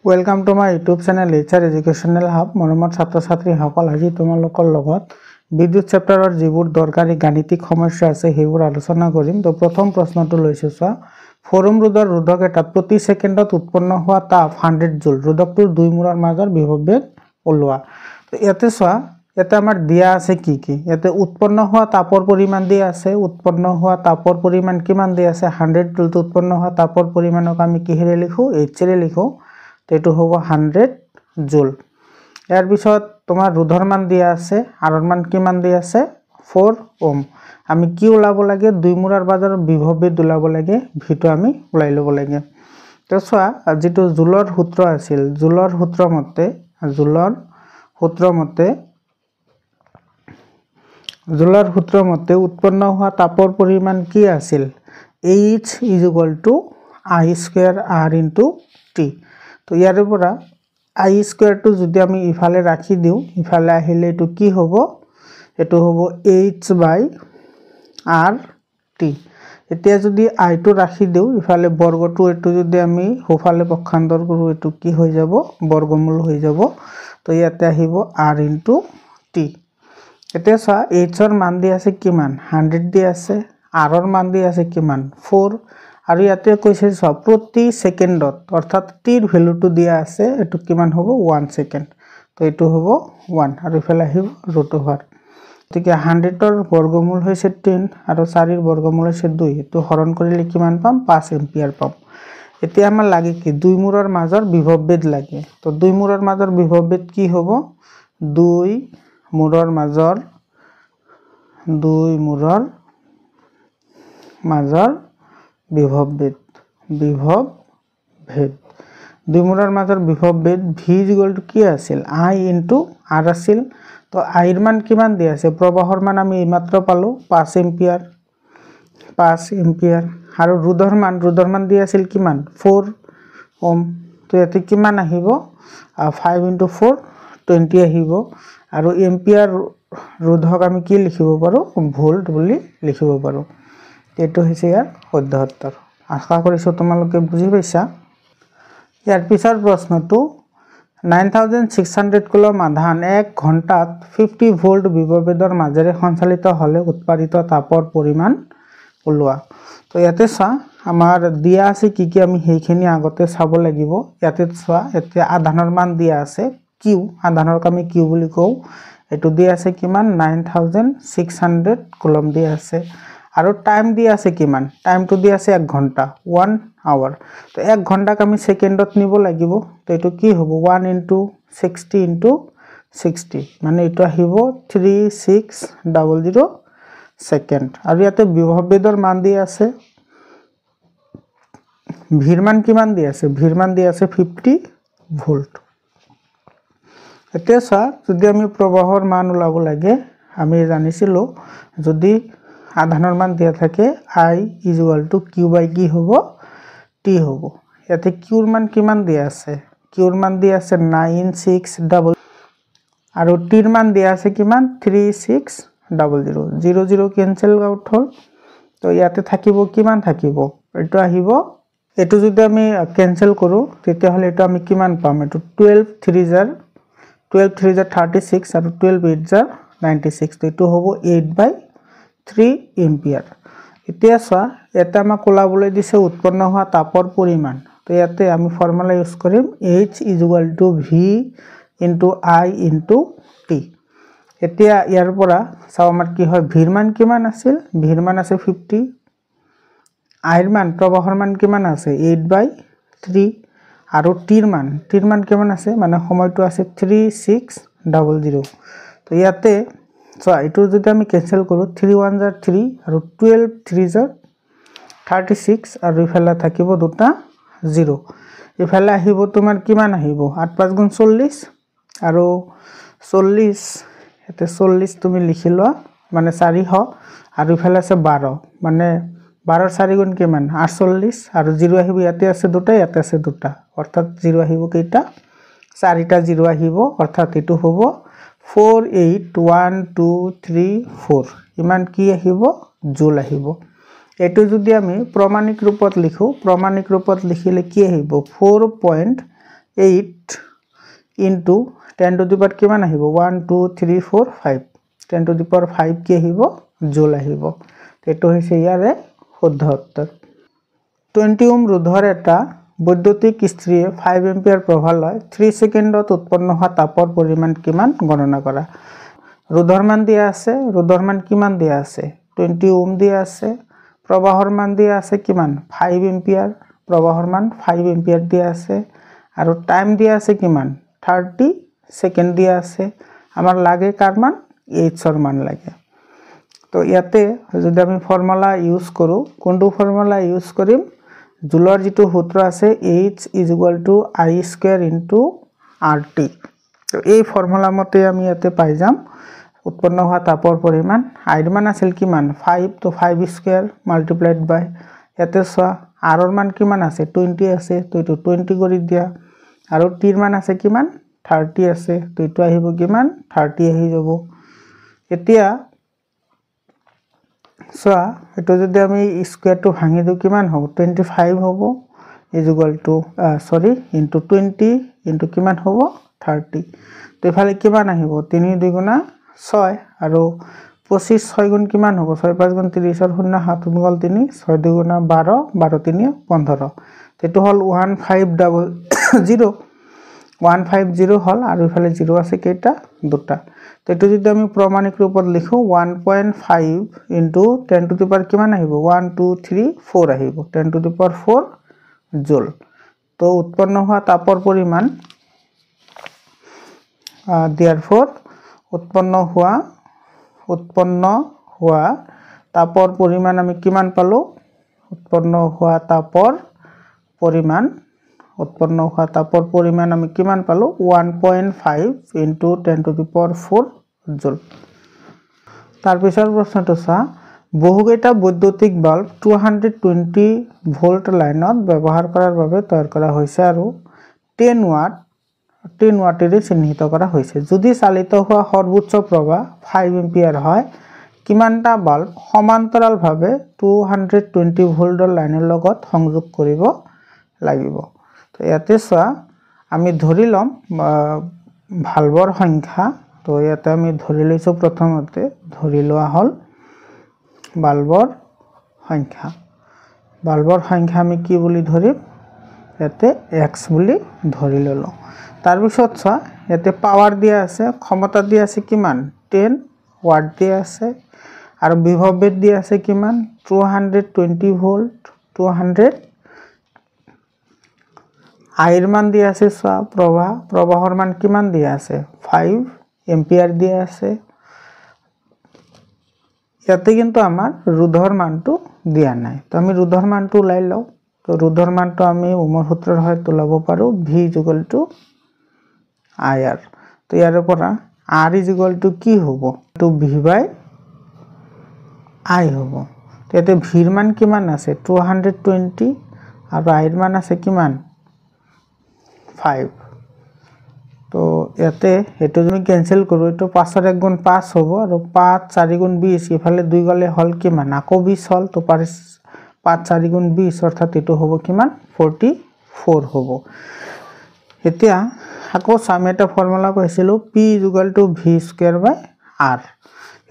Welcome to my YouTube channel HR educational hub मरमत छात्र छात्री सकल आज तुम्हालोकर लगत विद्युत चैप्टारर जिबुर दरकारी गाणितिक समस्या आछे हेबुर आलोचना करिम। तो प्रथम प्रश्नটো लैছো सा 4 ओम रोधर रोधक एटात प्रति सेकेंडत उत्पन्न हुआ ताप 100 जूल रोधकटोर दुई मूरार মাজৰ বিভৱবেদ ওলোৱা। तो ইয়াতে सा याते आमार दिया आछे की याते उत्पन्न हुआ तापर परिमाण दिया आछे उत्पन्न हुआ तापर परिमाण किमान दिया आछे 100 जूल। तो उत्पन्न हुआ तापर परिमाणक आमी किहेरे लिखो एच रे लिखो। तो ये हबो 100 जूल। यार पिछत तुम्हार रोधर मान दिया आछे आरर मान किमान दिया आछे 4 ओम। आमी कि ओलाब लागे दुई मूरार बाजार विभववेद ओलाब लागे ভিটো आमी ओলাই लব लागे। तो चोৱা जितु जूलर सूत्र आछिल जूलर सूत्र मते उत्पन्न हुआ तापर परिमाण कि आछिल H = I² R T। तो यारे परा I² तो যদি আমি ইফালে রাখি দিও ইফালে আহিলে এটো কি হবো এটো হবো H/RT। এতিয়া যদি I তো রাখি দিও ইফালে বর্গটো এটো যদি আমি হোফালে পক্ষান্তর কৰো এটো কি হৈ যাব বর্গমূল হৈ যাব। তো ইয়াতে আহিব R * T। এতিয়া চা H ৰ মান দি আছে কিমান 100 দি আছে R ৰ মান দি আছে কিমান 4 और इते कैसे प्रति सेकेंडत अर्थात टीर भैल्यूटो दिया आछे एटु किमान हबो 1 सेकेंड। तो एटु हबो 1 और इफाले आहिब √ओभार। ठीक है 100 ৰ বৰ্গমূল হৈছে 10 और 4 ৰ বর্গমূল হৈছে 2 एटु हरण करिले किमान पाम 5 एम्पियर पाम। এতিয়া আমাৰ লাগে কি দুই মূৰৰ মাজৰ বিভৱবেদ লাগে। তো দুই মূৰৰ মাজৰ বিভৱবেদ কি হবো দুই মূৰৰ মাজৰ विभववेद दुई मूरार মাজৰ विभववेद V = কি আছিল I * R আছিল। तो I ৰ মান কিমান দিয়া আছে प्रवाहर मान आमी এইমাত্ৰ পালো 5 एम्पियर और रोधर मान দিয়া আছিল কিমান 4 ओम। तो ইয়াতে কিমান আহিব 5 * 4 20 আহিব और एम्पियर रोधक आमी কি লিখিব পাৰো ভোল্ট বুলি লিখিব পাৰো। एटो হৈছে ইয়াৰ শুদ্ধ উত্তৰ। आशा কৰিছো তোমালোকে বুজি পাইছা। ইয়াৰ পিছৰ প্ৰশ্নটো 9600 কুলম আধান 1 ঘণ্টাত 50 ভোল্ট বিভৱবেদৰ মাজেৰে সঞ্চালিত হলে উৎপাদিত তাপৰ পৰিমাণ ওলোৱা। তো ইয়াতে চা আমাৰ দিয়া আছে কি আমি হেইখিনি আগতে চাব লাগিব। ইয়াতে চা এতিয়া আধানৰ মান দিয়া আছে কিউ আধানৰ আমি কিউ বুলি কও এটো দিয়া আছে কিমান 9600 কুলম দিয়া আছে और टाइम दिया আছে কিমান टाइम तो दिया আছে 1 घंटा 1 आवर। तो 1 घंटा आमी सेकेंडत निब লাগিব। तो एटो কি হবো 1 * 60 * 60 মানে এটো আহিব 3600 সেকেন্ড। और ইয়াতে বিভৱবেদৰ মান দিয়া আছে ভিৰ মান কিমান দিয়া আছে ভিৰ মান দিয়া আছে 50 ভোল্ট। এতিয়া চা যদি আমি প্ৰবাহৰ মান উলাব লাগে আমি জানিছিলো যদি आधानर मान दिया थाके I = Q/G होबो T होबो। याते Qर मान किमान दिया आछे Qर मान दिया आछे 9600 और Tर मान दिया आछे किमान 3600 00 कैंसिल आउट हल। तो याते থাকিব किमान থাকিব एटो आहिबो एटो যদি আমি कैंसिल करू তেতিয়া হলে এটো আমি কিমান পাম এটো 12 3 * 36 और 12 8 * 96। तो एटो होबो 8/3 एम्पियर। इतिया सा এটা আমাক কোলাবলৈ দিছে উৎপন্ন হোৱা তাপৰ পৰিমাণ। তো ইয়াতে আমি ফৰ্মুলা ইউজ কৰিম H = V * I * T। এতিয়া ইয়াৰ পৰা চাও আমাৰ কি হয় ভিৰ মান কিমান আছিল ভিৰ মান আছে 50 I ৰ মান প্ৰবাহৰ মান কিমান আছে 8/3 আৰু টিৰ মান কিমান আছে মানে সময়টো আছে 3600। তো ইয়াতে So এটো যদি আমি ক্যান্সেল কৰো 3 * 1 = 3 আৰু 12 3 * 36 আৰু ইফালে থাকিব দুটা 0 ইফালে আহিব তোমাৰ কিমান আহিব 8 5 * 40 আৰু 40 এতে 40 তুমি লিখি লোৱা মানে 400 আৰু ইফালে আছে 12 মানে 12 4 গুণ কিমান 48 আৰু 0 আহিব ইয়াতে আছে দুটা ইয়াতে আছে দুটা অর্থাৎ 0 আহিব কেইটা 4টা 0 আহিব অর্থাৎ এটো হ'ব 481234 ইমান কি আহিব জুল আহিব। এটো যদি আমি প্রমাণিক রূপত লিখো প্রমাণিক রূপত লিখিলে কি আহিব 4.8 8 ইনটু 10 টু দি পাৱাৰ কিমান আহিব 1 2 3 4 5 10 টু দি পাৱাৰ 5 কি আহিব জুল আহিব এটো হৈছে ইয়াৰে শুদ্ধ উত্তৰ 20 ওম ৰোধৰ এটা বৈদ্যুতিক ইস্ত্ৰীয়ে 5 এম্পিয়াৰ প্ৰবাহ লয় 3 সেকেন্ডত উৎপন্ন হোৱা তাপৰ পৰিমাণ কিমান গণনা কৰা ৰোধৰ মান দিয়া আছে ৰোধৰ মান কিমান দিয়া আছে 20 ওম দিয়া আছে প্ৰবাহৰ মান দিয়া আছে কিমান 5 এম্পিয়াৰ প্ৰবাহৰ মান 5 এম্পিয়াৰ দিয়া আছে আৰু টাইম দিয়া আছে কিমান 30 সেকেন্ড দিয়া আছে আমাৰ লাগে কাৰ মান h ৰ মান লাগে তো ইয়াতে যদি আমি ফৰ্মুলা ইউজ কৰো কোনটো ফৰ্মুলা ইউজ কৰিম জুলৰ যেটো সূত্ৰ আছে h = I² * RT তো এই ফৰ্মুলা মতে আমি ইয়াতে পাই যাম উৎপন্ন হোৱা তাপৰ পৰিমাণ I ৰ মান আছিল কিমান 5 তো 5² মাল্টিপ্লাইড বাই ইয়াতে সোৱা R ৰ মান কিমান আছে 20 আছে তো এটো 20 কৰি দিয়া আৰু T ৰ মান আছে কিমান 30 আছে তো এটো আহিব কিমান 30 আহি যাব এতিয়া সোৱা এটো যদি আমি স্কয়াৰ টু ভাঙি দিও কিমান হ'ব 25 হ'ব ইনটু 20 ইনটু কিমান হ'ব 30 তো ইফালে কিমান আহিব 3 2 গুণা 6 আৰু 25 6 গুণ কিমান হ'ব 6 5 গুণ 30 ৰ 0 7 গুণ 3 6 2 গুণা 12 12 3 15 এটো হল 1500 150 হল আৰু ইফালে 0 আছে কেইটা দুটা তো এটো যদি আমি প্ৰমাণিক ৰূপত লিখো 1.5 ইনটু 10 টু দি পাৱাৰ কিমান আহিব 1 2 3 4 আহিব 10 টু দি পাৱাৰ 4 জুল তো উৎপন্ন হোৱা তাপৰ পৰিমাণ therefore উৎপন্ন হোৱা তাপৰ পৰিমাণ আমি কিমান পালো উৎপন্ন হোৱা তাপৰ পৰিমাণ আমি কিমান পালো 1.5 ইনটু 10 টু দি পাৱাৰ 4 জুল তাৰ পিছৰ প্ৰশ্নটো চা বহুকেইটা বৈদ্যুতিক বাল্ব 220 ভোল্ট লাইনত ব্যৱহাৰ কৰাৰ বাবে তৈয়াৰ কৰা হৈছে আৰু 10 ওয়াটেৰে চিহ্নিত কৰা হৈছে যদি চালিত হোৱা সৰ্বোচ্চ প্ৰবাহ 5 এম্পিয়াৰ হয় কিমানটা বাল্ব সমান্তৰালভাৱে 220 ভোল্টৰ লাইনৰ লগত সংযোগ কৰিব লাগিব তো ইয়াতে সোৱা আমি ধৰি লম ভালভৰ সংখ্যা তো ইয়াতে আমি ধৰি লৈছো প্ৰথমতে ধৰি লোৱা হল বাল্বৰ সংখ্যা আমি কি বুলি ধৰিম ইয়াতে x বুলি ধৰি ললো তাৰ পিছত সোৱা ইয়াতে পাৱাৰ দিয়া আছে ক্ষমতা দিয়া আছে কিমান 10 ওয়াট দিয়া আছে আৰু বিভৱ বেদ দিয়া আছে কিমান 220 ভোল্ট 200 I ৰ মান দিয়া আছে সোৱা প্ৰবাহৰ মান কিমান দিয়া আছে 5 এম্পিয়াৰ দিয়া আছে ইয়াতে কিন্তু আমাৰ ৰোধৰ মানটো দিয়া নাই তো আমি ৰোধৰ মানটো লাই লও তো ৰোধৰ মানটো আমি ওমৰ সূত্ৰৰ সহায়ত লব পাৰো V = IR তো ইয়াৰ পৰা R = কি হ'ব তো V/I হ'ব তো ইয়াতে V ৰ মান কিমান আছে 220 আৰু I ৰ মান আছে কিমান 5 তো ইয়াতে এটো যদি ক্যান্সেল কৰো এটো 5 ৰ 1 গুণ 5 হ'ব আৰু 5 4 গুণ 20 ইফালে 2 গলে হল কিমান আকৌ 20 হল তো 5 4 গুণ 20 অৰ্থাৎ এটো হ'ব কিমান 44 হ'ব এতিয়া আকৌ সামে এটা ফৰ্মুলা কৈছিলো P = V²/R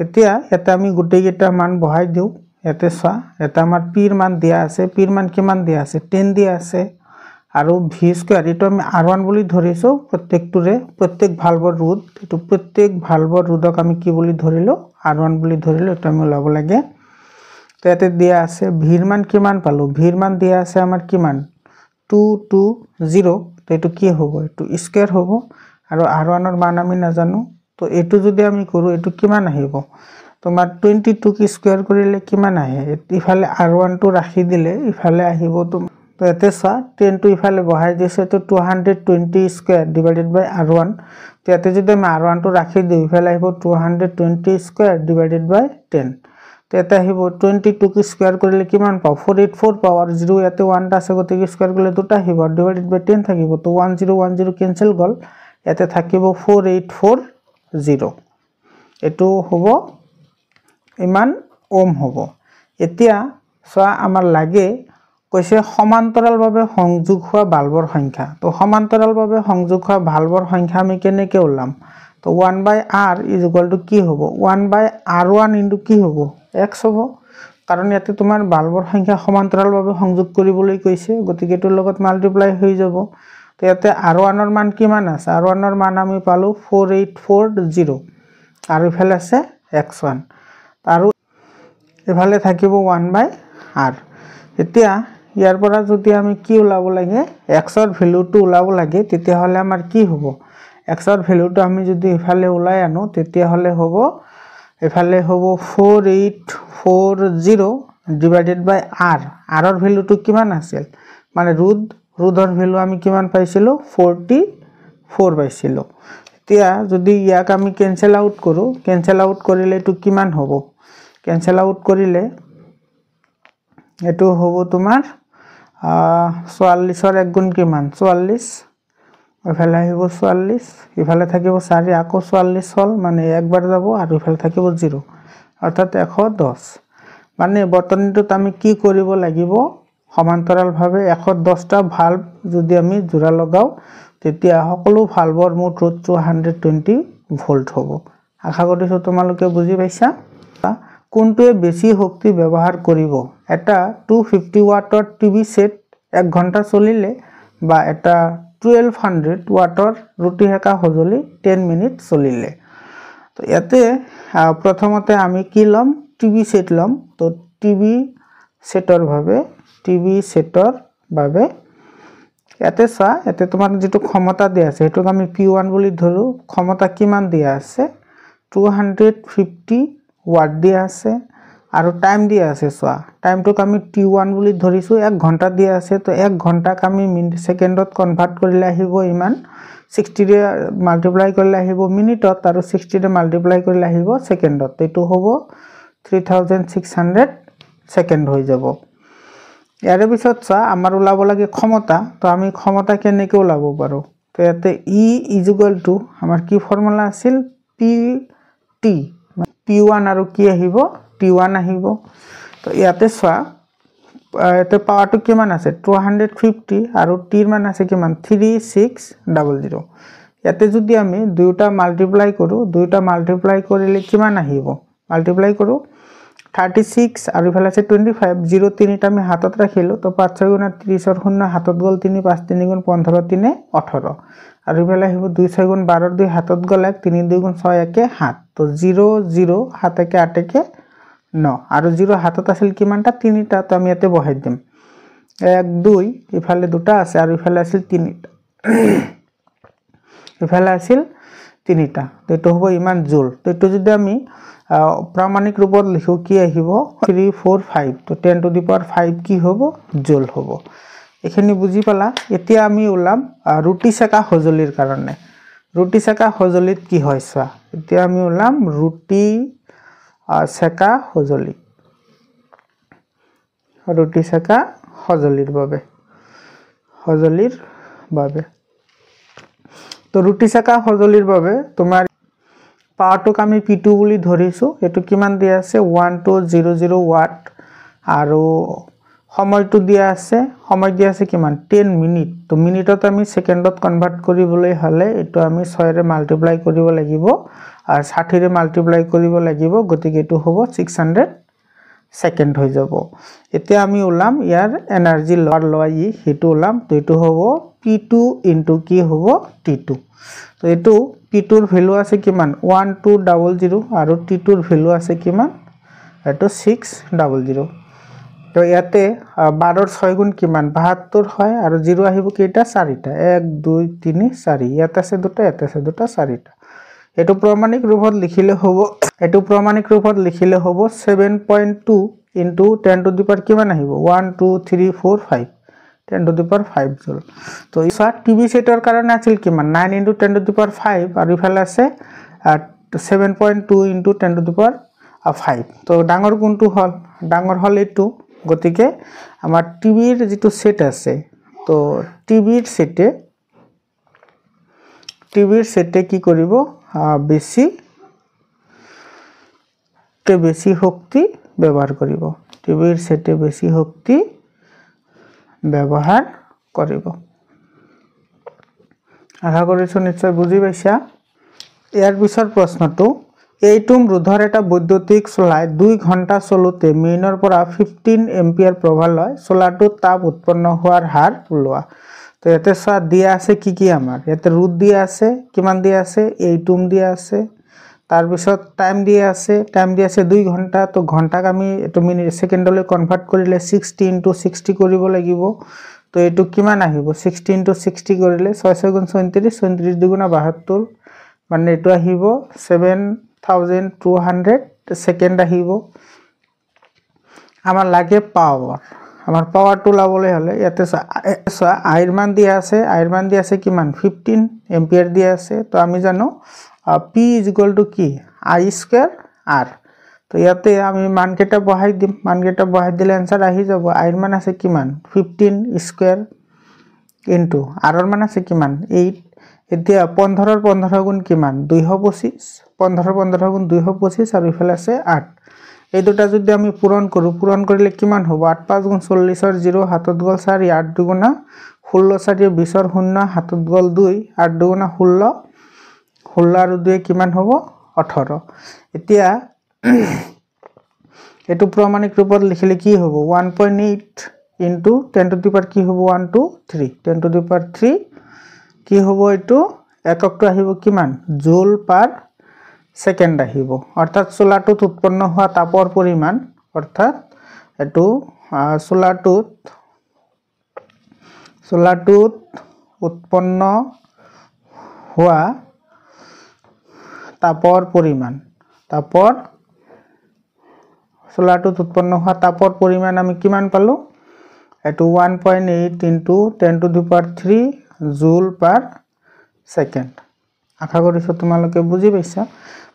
এতিয়া এটা আমি গুটেই কেইটা মান বহাই দিও এতে সোৱা এটা আমাৰ P ৰ মান দিয়া আছে P ৰ মান কিমান দিয়া আছে 10 দিয়া আছে আৰু V² এটো আমি R1 বুলি ধৰিছো প্ৰত্যেক ভালভৰ ৰোধ এটো প্ৰত্যেক ভালভৰ ৰোধক আমি কি বুলি ধৰিলো R1 বুলি ধৰিলো এটা আমি লব লাগে তো এতে দিয়া আছে V ৰ মান কিমান পালো V ৰ মান দিয়া আছে আমাৰ কিমান 220 তো এটো কি হ'ব এটো স্কয়াৰ হ'ব আৰু R1 ৰ মান আমি নাজানো তো এটো যদি আমি কৰো এটো কিমান আহিব তোমাৰ 22 কি স্কয়াৰ কৰিলে কিমান আহে ইফালে R1 টো ৰাখি দিলে ইফালে আহিব তো এতে সোৱা 10 টো ইফালে বহাই দিছে তো 220 স্কয়াৰ ডিভাইডেড বাই R1 তো এতে যদি আমি R1 টো ৰাখি দিও ইফালে আহিব 220 স্কয়াৰ ডিভাইডেড বাই 10 তো এটা আহিব 22 কি স্কয়াৰ কৰিলে কিমান পাও 484 পাও আৰু 0 ইয়াতে 1 টা আছে গতে কি স্কয়াৰ কৰিলে দুটা আহিব ডিভাইডেড বাই 10 থাকিব তো 1010 ক্যান্সেল গল ইয়াতে থাকিব 4840 এটো হ'ব ইমান ওম হ'ব এতিয়া সোৱা আমাৰ লাগে কৈছে সমান্তৰালভাৱে সংযোগ হোৱা বাল্বৰ সংখ্যা। তো সমান্তৰালভাৱে সংযোগ হোৱা বাল্বৰ সংখ্যা আমি কেনেকৈ ওলাম? তো 1/r কি হ'ব? 1/r1 ইনটু কি হ'ব? x হ'ব। কাৰণ ইয়াতে তোমাৰ বাল্বৰ সংখ্যা সমান্তৰালভাৱে সংযোগ কৰিবলৈ কৈছে, গতিকে এটোৰ লগত মাল্টিপ্লাই হৈ যাব। তো ইয়াতে r1 ৰ মান কিমান আছে? r1 ৰ মান আমি পালো 4840 আৰু ইফালে আছে x1 আৰু ইফালে থাকিব 1/r। এতিয়া ইয়াৰ পৰা যদি আমি কি ওলাব লাগে, x ৰ ভ্যালুটো ওলাব লাগে, তেতিয়া হলে আমাৰ কি হ'ব? x ৰ ভ্যালুটো আমি যদি ইফালে ওলাই আনো, তেতিয়া হলে হ'ব ইফালে হ'ব 4840 ডিভাইডেড বাই r। r ৰ ভ্যালুটো কিমান আছিল? মানে ৰুটৰ ভ্যালু আমি কিমান পাইছিলো? 44 পাইছিলো। এতিয়া যদি ইয়াক আমি কেনসেল আউট কৰো, কেনসেল আউট কৰিলে এটো কিমান হ'ব? কেনসেল আউট কৰিলে এটো হ'ব তোমাৰ 44 ৰ এক গুণ কিমান? 44। ইফালে আহিব 44, ইফালে থাকিব 4, আকৌ 44 হল, মানে একবাৰ যাব আৰু ইফালে থাকিব 0, অৰ্থাৎ 110। মানে বৰ্তনীটোত আমি কি কৰিব লাগিব? সমান্তৰালভাৱে 110টা ভাল্ব যদি আমি জোৰা লগাও, তেতিয়া সকলো ভাল্বৰ মুঠ ৰোধটো 120 ভোল্ট হ'ব। আশা কৰিছো তোমালোকে বুজি পাইছা। কোনটোৱে বেছি শক্তি ব্যৱহাৰ কৰিব? এটা 250 ওয়াটৰ টিভি সেট 1 ঘন্টা চলিলে বা এটা 1200 ওয়াটৰ ৰুটি সেকা সঁজুলি 10 মিনিট চলিলে। তো ইয়াতে প্ৰথমতে আমি কি লম? টিভি সেট লম। তো টিভি সেটৰ বাবে ইয়াতে চা, ইয়াতে তোমাৰ যেটো ক্ষমতা দিয়া আছে হেতুক আমি P1 বুলি ধৰো। ক্ষমতা কিমান দিয়া আছে? 250 ওয়াট দিয়া আছে আৰু টাইম দিয়া আছে। চোৱা, টাইমটোক আমি T1 বুলি ধৰিছো, 1 ঘন্টা দিয়া আছে। তো 1 ঘন্টাক আমি সেকেন্ডত কনভাৰ্ট কৰিলে আহিব ইমান, 60 ৰে মাল্টিপ্লাই কৰিলে আহিব মিনিটত, আৰু 60 ৰে মাল্টিপ্লাই কৰিলে আহিব সেকেন্ডত। এটো হ'ব 3600 সেকেন্ড হৈ যাব। ইয়াৰে পিছত চা, আমাৰ ওলাব লাগে ক্ষমতা। তো আমি ক্ষমতা কেনেকৈ ওলাব পাৰো? তো ইয়াতে E আমাৰ কি ফৰ্মুলা আছিল? PT, P1 আৰু কি আহিব? T1 আহিব। তো ইয়াতে চোৱা, এতে পাৱাৰটো কিমান আছে? 250 আৰু T ৰ মান আছে কিমান? 3600। ইয়াতে যদি আমি দুইটা মাল্টিপ্লাই কৰো, দুইটা মাল্টিপ্লাই কৰিলে কিমান আহিব? মাল্টিপ্লাই কৰো 36 আৰু ইফালে আছে 25, 0 3টা আমি হাতত ৰাখিলো। তো 5 6 গুণ 30 ৰ 0 হাতত গল 3, 5 3 গুণ 15 3 18, আৰু ইফালে আহিব 2 6 গুণ 12 ৰ 2 হাতত গল 1, 3 2 গুণ 6 1 7। তো 0 0 7 1 8 1 9, আৰু 0 হাতত আছিল কিমানটা? 3টা। তো আমি ইয়াতে বহাই দিম 1 2, ইফালে দুটা আছে আৰু ইফালে আছিল 3টা, ইফালে আছিল 3টা। তো এটো হ'ব ইমান জুল। তো এটো যদি আমি প্ৰামাণিক ৰূপত লিখো কি আহিব? 345। তো 10 টু দি পাৱাৰ 5 কি হ'ব? জুল হ'ব। এখিনি বুজি পালা। এতিয়া আমি ওলাম ৰুটি সেকা সঁজুলিৰ কাৰণে। ৰুটি সেকা সঁজুলিত কি হয় চোৱা, এতিয়া আমি ওলাম ৰুটি সেকা সঁজুলি, ৰুটি সেকা সঁজুলিৰ বাবে। তো ৰুটি সেকা সঁজুলিৰ বাবে তোমাৰ পাৱাৰটোক আমি P2 বুলি ধৰিছো। এটো কিমান দিয়া আছে? 1200 ওয়াট, আৰু সময়টো দিয়া আছে, সময় দিয়া আছে কিমান? 10 মিনিট। তো মিনিটত আমি সেকেন্ডত কনভার্ট কৰিবলৈ হলে এটো আমি 6 ৰে মাল্টিপ্লাই কৰিব লাগিব আৰু 60 ৰে মাল্টিপ্লাই কৰিব লাগিব, গতিকে এটো হ'ব 600 সেকেন্ড হৈ যাব। এতিয়া আমি ওলাম ইয়াৰ এনাৰ্জি লয় হেতু ওলাম। তো এটো হ'ব P2 ইনটু কি হ'ব? T2। তো এটো P2 ৰ ভ্যালু আছে কিমান? 1200, আৰু T2 ৰ ভ্যালু আছে কিমান? এটো 600। তো ইয়াতে 12 ৰ 6 গুণ কিমান? 72 হয়, আৰু 0 আহিব কেইটা? 4টা, 1 2 3 4। ইয়াতে আছে দুটা, ইয়াতে আছে দুটা, 4টা। এটো প্ৰমাণিক ৰূপত লিখিলে হ'ব, 7.2 ইনটু 10 টু দি পাৱাৰ কিমান আহিব? 1 2 3 4 5, 10 টু দি পাৱাৰ 5 জুল। তো ইফা টিভি সেটৰ কাৰণে আছিল কিমান? 9 ইনটু 10 টু দি পাৱাৰ 5, আৰু ইফালে আছে 7.2 ইনটু 10 টু দি পাৱাৰ 5। তো ডাঙৰ কোনটো হল? ডাঙৰ হল এটো। গতিকে আমাৰ টিভিৰ যেটো সেট আছে, তো টিভিৰ সেটে কি কৰিব? বেছি শক্তি ব্যৱহাৰ কৰিব। টিভিৰ সেটে বেছি শক্তি ব্যৱহাৰ কৰিব। আশা কৰিছোঁ নিশ্চয় বুজি পাইছা। ইয়াৰ পিছৰ প্ৰশ্নটো, এইটো ৰোধৰ এটা বৈদ্যুতিক চলাই 2 ঘণ্টা চলোতে মেইনৰ পৰা 15 এম্পিয়াৰ প্ৰবাহ লয়। চলাৰটোত তাপ উৎপন্ন হোৱাৰ হাৰ ওলোৱা। তো ইয়াতে চোৱা দিয়া আছে কি আমাৰ, ইয়াতে ৰোধ দিয়া আছে, কিমান দিয়া আছে, 8 ওহম দিয়া আছে। তাৰপিছত টাইম দিয়া আছে 2 ঘণ্টা। তো ঘণ্টাক আমি এইটো মিনিট ছেকেণ্ডলৈ কনভাৰ্ট কৰিলে 60 × 60 কৰিব লাগিব। তো এইটো কিমান আহিব, 60 × 60 কৰিলে 6 × 34, 34 দুগুণা 72, মানে এইটো আহিব 7200 ছেকেণ্ড আহিব। আমাৰ লাগে পাৱাৰ, আমাৰ পাৱাৰটো ল'বলৈ হ'লে ইয়াতে চোৱা আইৰ মান দিয়া আছে কিমান, 15 এম্পিয়াৰ দিয়া আছে। তো আমি জানো P = কি, I² R। তো ইয়াতে আমি মানকেইটা বহাই দিম, মানকেইটা বহাই দিলে এনসাৰ আহি যাব। আইৰ মান আছে কিমান, 15² ইনটু আৰৰ মান আছে কিমান, 8। এতিয়া 15 ৰ 15 গুণ কিমান, 225, 15 ৰ 15 গুণ 225, আৰু ইফালে আছে 8। এই দুটা যদি আমি পূৰণ কৰোঁ, পূৰণ কৰিলে কিমান হ'ব, 8 × 5 = 40, 0 হাতত গ'ল 4, 8 দুগুণা 16, 4 20, 0 হাতত গ'ল 2, 8 দুগুণা 16, 16 আৰু 2 কিমান হ'ব, 18। এতিয়া এইটো প্ৰমাণিক ৰূপত লিখিলে কি হ'ব, 1.8 × 10³ কি হ'ব, 123, 10³ কি হ'ব, এইটো এককটো আহিব কিমান, জুল পাৰ ছেকেণ্ড আহিব। অৰ্থাৎ চোলাৰটোত উৎপন্ন হোৱা তাপৰ পৰিমাণ, অৰ্থাৎ এইটো চোলাৰটোত উৎপন্ন হোৱা তাপৰ পৰিমাণ, চোলাৰটোত উৎপন্ন হোৱা তাপৰ পৰিমাণ আমি কিমান পালোঁ, এইটো 1.8 × 10³ জুল পাৰ ছেকেণ্ড। আশা কৰিছোঁ তোমালোকে বুজি পাইছা।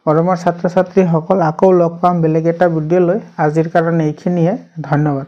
মৰমৰ ছাত্ৰ ছাত্ৰীসকল, আকৌ লগ পাম বেলেগ এটা ভিডিঅ' লৈ। আজিৰ কাৰণে এইখিনিয়ে, ধন্যবাদ।